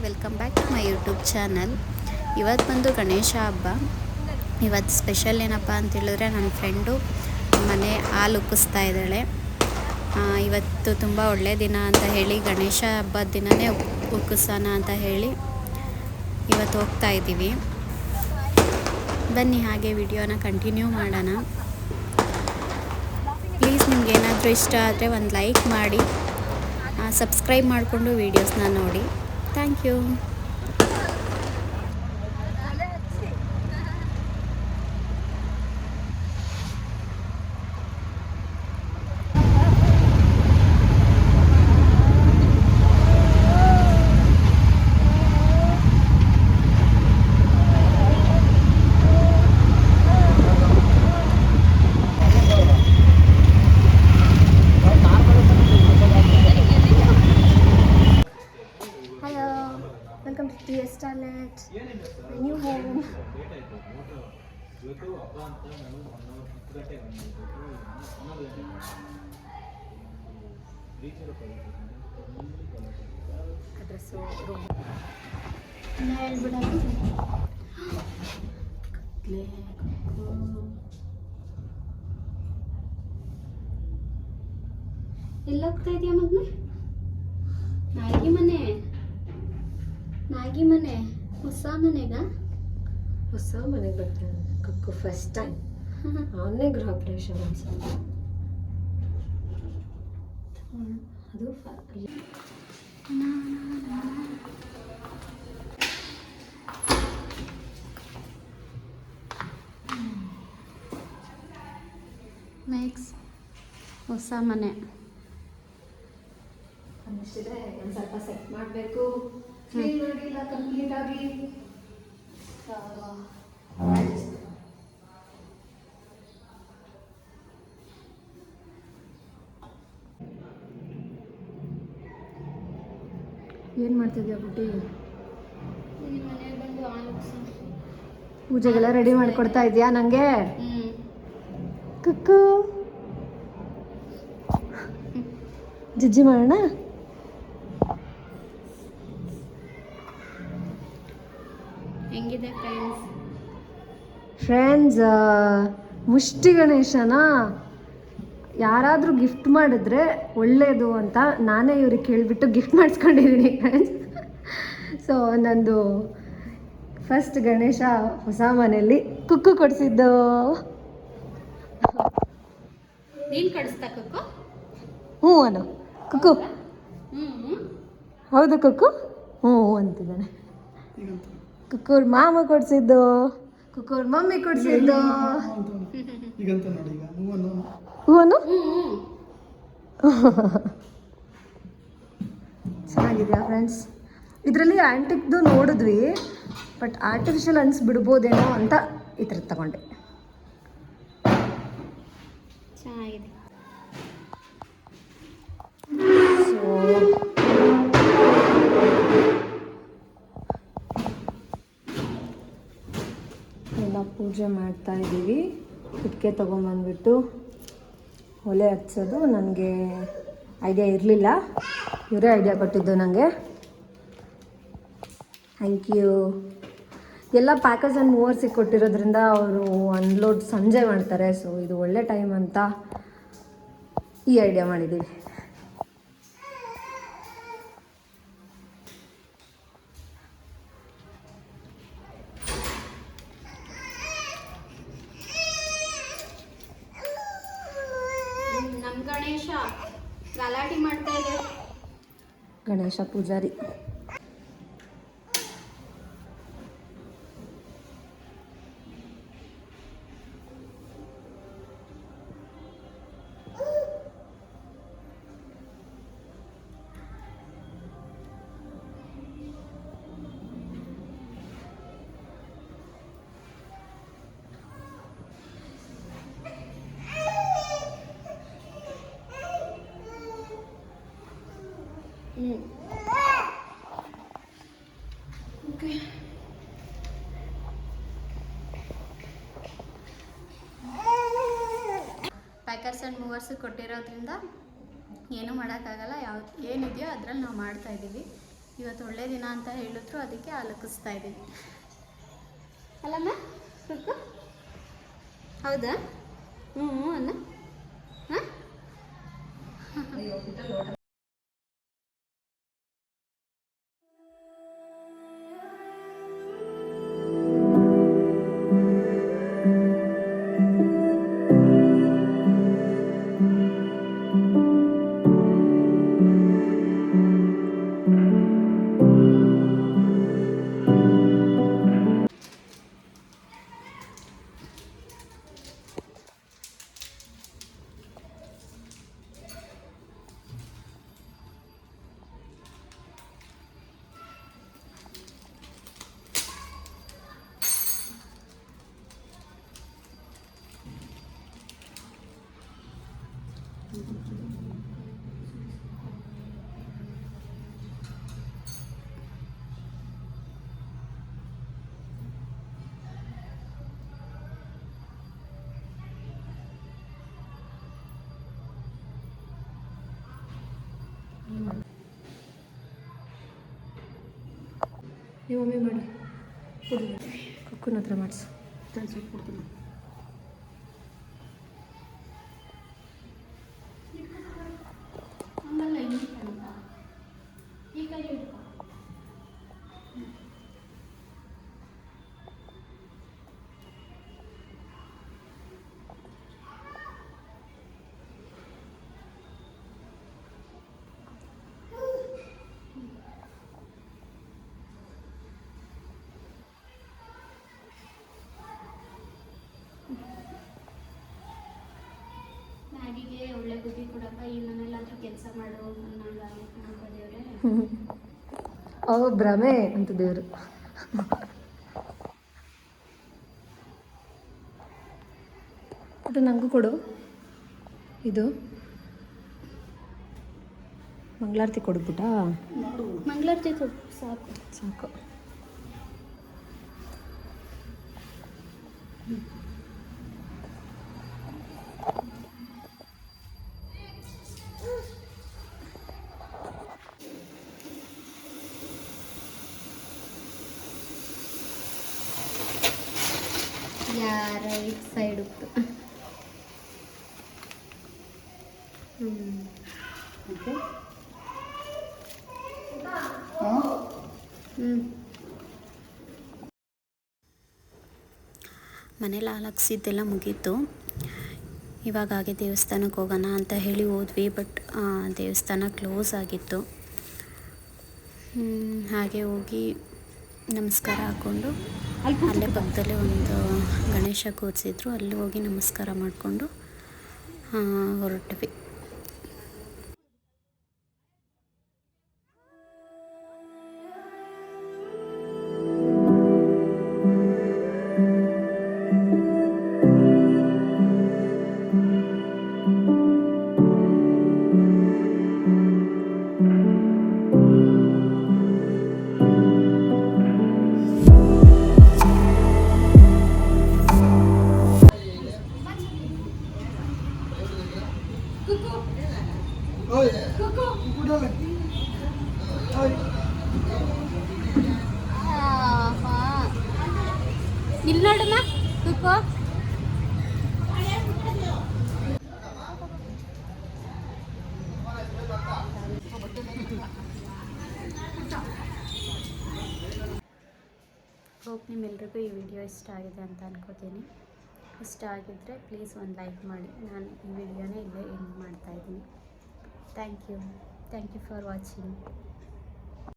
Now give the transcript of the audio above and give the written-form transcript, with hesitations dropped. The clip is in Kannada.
Welcome back to my YouTube channel. ಇವತ್ತು ಬಂದು ಗಣೇಶ ಹಬ್ಬ. ಇವತ್ತು ಸ್ಪೆಷಲ್ ಏನಪ್ಪ ಅಂತ ಹೇಳಿದ್ರೆ ನನ್ನ ಫ್ರೆಂಡು ಮನೆ ಹಾಲು ಉಕ್ಕಿಸ್ತಾ ಇದ್ದಾಳೆ. ಇವತ್ತು ತುಂಬ ಒಳ್ಳೆಯ ದಿನ ಅಂತ ಹೇಳಿ ಗಣೇಶ ಹಬ್ಬದ ದಿನವೇ ಉಕ್ಕಿಸೋಣ ಅಂತ ಹೇಳಿ ಇವತ್ತು ಹೋಗ್ತಾ ಇದ್ದೀವಿ. ಬನ್ನಿ ಹಾಗೆ ವಿಡಿಯೋನ ಕಂಟಿನ್ಯೂ ಮಾಡೋಣ. ಪ್ಲೀಸ್ ನಿಮ್ಗೆ ಏನಾದರೂ ಇಷ್ಟ ಆದರೆ ಒಂದು ಲೈಕ್ ಮಾಡಿ, ಸಬ್ಸ್ಕ್ರೈಬ್ ಮಾಡಿಕೊಂಡು ವೀಡಿಯೋಸ್ನ ನೋಡಿ. Thank you. Welcome to TS Starlet, my new home. Address room. ಎಲ್ಲ ಹೋಗ್ತಾ ಇದೆಯಾ ಮಗನೇ? ನಾಗಿ ಮನೆ ಹೊಸ ಮನೆಗೆ ಬರ್ತಾನೆ ಕುಕ್ಕು ಫಸ್ಟ್ ಟೈಮ್. ಅವನೇ ಗೃಹ ಪ್ರವೇಶ ಮಾಡಿಸೋದು. ಅದು ನೆಕ್ಸ್ಟ್ ಹೊಸ ಮನೆ ಅನ್ನಿಸ್ತಿದೆ. ಒಂದು ಸ್ವಲ್ಪ ಸೆಟ್ ಮಾಡಬೇಕು. ಕ್ಲೀನ್ ಮಾಡಿಲ್ಲ ಕಂಪ್ಲೀಟ್ ಆಗಿ. ಏನು ಮಾಡ್ತಿದ್ಯಾ ಬುಟ್ಟಿ? ಮನೆಗೆ ಬಂದು ಪೂಜೆಗೆಲ್ಲ ರೆಡಿ ಮಾಡಿಕೊಡ್ತಾ ಇದೆಯಾ ನನಗೆ? ಕುಕ್ಕು ಜಿಜ್ಜಿ ಮಾಡೋಣ. ಹೆಂಗಿದೆ ಫ್ರೆಂಡ್ಸ್? ಮುಷ್ಟಿ ಗಣೇಶನ ಯಾರಾದರೂ ಗಿಫ್ಟ್ ಮಾಡಿದ್ರೆ ಒಳ್ಳೆಯದು ಅಂತ ನಾನೇ ಇವ್ರಿಗೆ ಕೇಳಿಬಿಟ್ಟು ಗಿಫ್ಟ್ ಮಾಡಿಸ್ಕೊಂಡಿದ್ದೀನಿ ಫ್ರೆಂಡ್ಸ್. ಸೊ ನಂದು ಫಸ್ಟ್ ಗಣೇಶ ಹೊಸ ಮನೆಯಲ್ಲಿ ಕುಕ್ಕು ಕೊಡಿಸಿದ್ದು. ನೀನು ಕಳಿಸ್ತಾ ಕುಕ್ಕು? ಹ್ಞೂ ಅನು ಕುಕ್ಕು. ಹೌದು ಕುಕ್ಕು ಹ್ಞೂ ಅಂತಿದ್ದಾನೆ. ಕುಕ್ಕೂರ್ ಮಾಮ ಕೊಡಿಸಿದ್ದು, ಕುಕ್ಕೂರ್ ಮಮ್ಮಿ ಕೊಡಿಸಿದ್ದು. ಹೂವನು ಚೆನ್ನಾಗಿದೆಯಾ ಫ್ರೆಂಡ್ಸ್? ಇದರಲ್ಲಿ ಆ್ಯಂಟಿಕ್ದು ನೋಡಿದ್ವಿ, ಬಟ್ ಆರ್ಟಿಫಿಷಿಯಲ್ ಅನಿಸ್ಬಿಡ್ಬೋದೇನೋ ಅಂತ ಈ ಥರ ತಗೊಂಡೆ. ಚೆನ್ನಾಗಿದೆ. ಸೊ ಎಲ್ಲ ಪೂಜೆ ಮಾಡ್ತಾ ಇದ್ದೀವಿ. ಇಟ್ಕೆ ತೊಗೊಂಬಂದ್ಬಿಟ್ಟು ಒಲೆ ಹಚ್ಚೋದು ನನಗೆ ಐಡಿಯಾ ಇರಲಿಲ್ಲ, ಇವರೇ ಐಡಿಯಾ ಕೊಟ್ಟಿದ್ದು ನನಗೆ. Thank you. ಎಲ್ಲ ಪ್ಯಾಕೇಜ್ ಆ್ಯಂಡ್ ಮೂವರ್ಸಿಗೆ ಕೊಟ್ಟಿರೋದ್ರಿಂದ ಅವರು ಅನ್ಲೋಡ್ ಸಂಜೆ ಮಾಡ್ತಾರೆ. ಸೊ ಇದು ಒಳ್ಳೆ ಟೈಮ್ ಅಂತ ಈ ಐಡಿಯಾ ಮಾಡಿದ್ದೀವಿ. ನಮ್ಮ ಗಣೇಶ ಗಲಾಟೆ ಮಾಡ್ತಾ ಇದೆ. ಗಣೇಶ ಪೂಜಾರಿ. ಓಕೆ, ಪ್ಯಾಕರ್ಸ್ ಆ್ಯಂಡ್ ಮೂವರ್ಸ್ ಕೊಟ್ಟಿರೋದ್ರಿಂದ ಏನೂ ಮಾಡೋಕ್ಕಾಗಲ್ಲ. ಏನಿದೆಯೋ ಅದರಲ್ಲಿ ನಾವು ಮಾಡ್ತಾಯಿದ್ದೀವಿ. ಇವತ್ತು ಒಳ್ಳೆ ದಿನ ಅಂತ ಹೇಳಿದ್ರು, ಅದಕ್ಕೆ ಹಾಲಕ್ಕಿಸ್ತಾ ಇದ್ದೀವಿ ಅಲ್ಲಮ್ಮ ಕುಕ್ಕು. ಹೌದಾ? ಹ್ಞೂ ಅನ್ನ ಹಾಂ. ನೀವು ಮಮ್ಮಿ ಮಾಡಿ ಕೊಡಿ, ಕುಕ್ಕನ ಹತ್ರ ಮಾಡಿಸು. ಕೊಡ್ತೀನಿ. ಈ ಕೈ ಹಿಡ್ಕೊ. ಮ್ಯಾಗಿಗೆ ಒಳ್ಳೆ ಬುದ್ಧಿ ಕೊಡಪ್ಪ, ಈ ಮನೇಲಾದ್ರೂ ಕೆಲಸ ಮಾಡು ಅನ್ನೋದೇವ್ರೆ. ಅವು ಭ್ರಮೆ ಅಂತ ದೇವರು. ಅದು ನನಗೂ ಕೊಡು. ಇದು ಮಂಗಳಾರತಿ ಕೊಡ್ಬಿಟ್ಟ. ಮಂಗಳಾರತಿ ಕೊಡು ಸಾಕು. ಸಾಕು. ರೈಟ್ ಸೈಡ್ ಉಪ್ಪು. ಮನೇಲಿ ಹಾಲಾಕ್ಸಿದ್ದೆಲ್ಲ ಮುಗೀತು. ಇವಾಗ ಹಾಗೆ ದೇವಸ್ಥಾನಕ್ಕೆ ಹೋಗೋಣ ಅಂತ ಹೇಳಿ ಹೋದ್ವಿ, ಬಟ್ ದೇವಸ್ಥಾನ ಕ್ಲೋಸ್ ಆಗಿತ್ತು. ಹಾಗೆ ಹೋಗಿ ನಮಸ್ಕಾರ ಹಾಕ್ಕೊಂಡು ಅಲ್ಲೇ ಪಕ್ಕದಲ್ಲೇ ಒಂದು ಗಣೇಶ ಕೂರಿಸಿದ್ರು, ಅಲ್ಲಿ ಹೋಗಿ ನಮಸ್ಕಾರ ಮಾಡಿಕೊಂಡು ಹೊರಟ್ವಿ. ಇಲ್ಲಿ ನೋಡಮ್ಮ ಕುಕ್ಕು. ಹೋಪ್ ನಿಮ್ಮೆಲ್ರಿಗೂ ಈ ವಿಡಿಯೋ ಇಷ್ಟ ಆಗಿದೆ ಅಂತ ಅನ್ಕೋತೀನಿ. ಇಷ್ಟ ಆಗಿದ್ದರೆ ಪ್ಲೀಸ್ ಒಂದು ಲೈಕ್ ಮಾಡಿ. ನಾನು ಈ ವಿಡಿಯೋನೇ ಇಲ್ಲೇ ಎಂಡ್ ಮಾಡ್ತಾಯಿದ್ದೀನಿ. Thank you for watching.